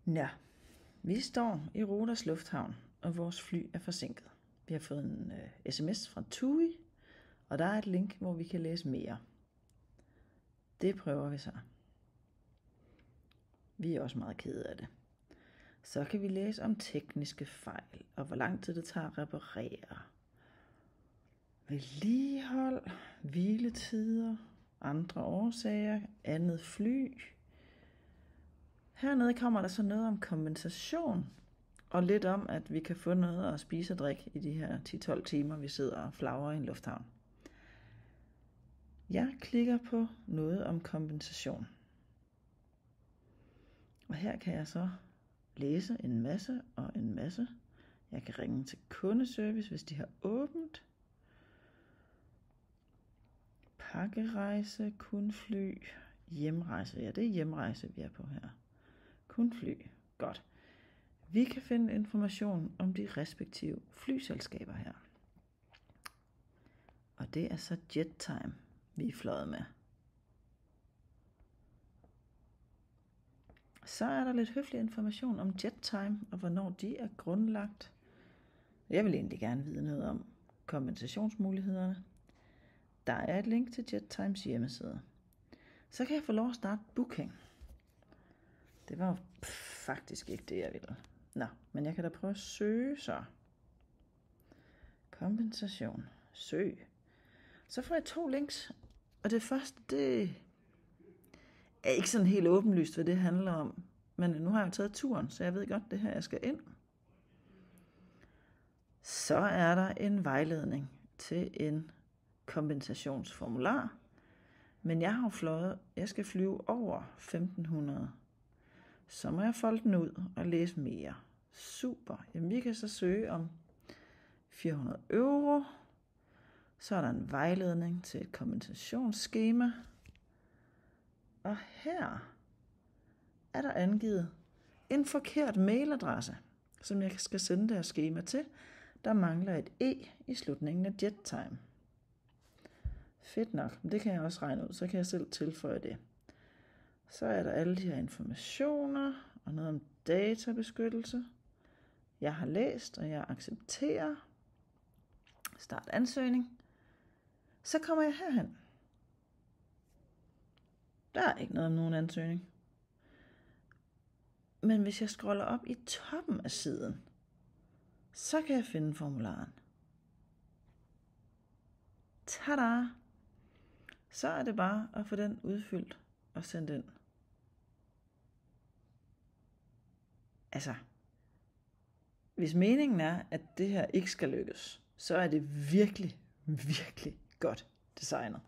Nå, vi står i Rodas Lufthavn, og vores fly er forsinket. Vi har fået en sms fra TUI, og der er et link, hvor vi kan læse mere. Det prøver vi så. Vi er også meget kede af det. Så kan vi læse om tekniske fejl, og hvor lang tid det tager at reparere. Vedligehold, hviletider, andre årsager, andet fly. Hernede kommer der så noget om kompensation, og lidt om, at vi kan få noget at spise og drikke i de her 10-12 timer, vi sidder og flagrer i en lufthavn. Jeg klikker på noget om kompensation. Og her kan jeg så læse en masse og en masse. Jeg kan ringe til kundeservice, hvis de har åbent. Pakkerejse, kun fly, hjemrejse. Ja, det er hjemrejse, vi er på her. Kun fly. Godt. Vi kan finde information om de respektive flyselskaber her. Og det er så JetTime, vi er fløjet med. Så er der lidt høflig information om JetTime og hvornår de er grundlagt. Jeg vil egentlig gerne vide noget om kompensationsmulighederne. Der er et link til JetTimes hjemmeside. Så kan jeg få lov at starte booking. Det var jo faktisk ikke det, jeg ville. Nå, men jeg kan da prøve at søge så. Kompensation. Søg. Så får jeg 2 links. Og det første, det er ikke sådan helt åbenlyst, hvad det handler om. Men nu har jeg jo taget turen, så jeg ved godt, det her, jeg skal ind. Så er der en vejledning til en kompensationsformular. Men jeg har fløjet, jeg skal flyve over 1500. Så må jeg folde den ud og læse mere. Super. Jamen, vi kan så søge om 400 euro. Så er der en vejledning til et kompensationsskema. Og her er der angivet en forkert mailadresse, som jeg skal sende det her skema til. Der mangler et E i slutningen af JetTime. Fedt nok, det kan jeg også regne ud, så kan jeg selv tilføje det. Så er der alle de her informationer og noget om databeskyttelse. Jeg har læst, og jeg accepterer. Start ansøgning. Så kommer jeg herhen. Der er ikke noget om nogen ansøgning. Men hvis jeg scroller op i toppen af siden, så kan jeg finde formularen. Tada! Så er det bare at få den udfyldt og sendt ind. Altså, hvis meningen er, at det her ikke skal lykkes, så er det virkelig, virkelig godt designet.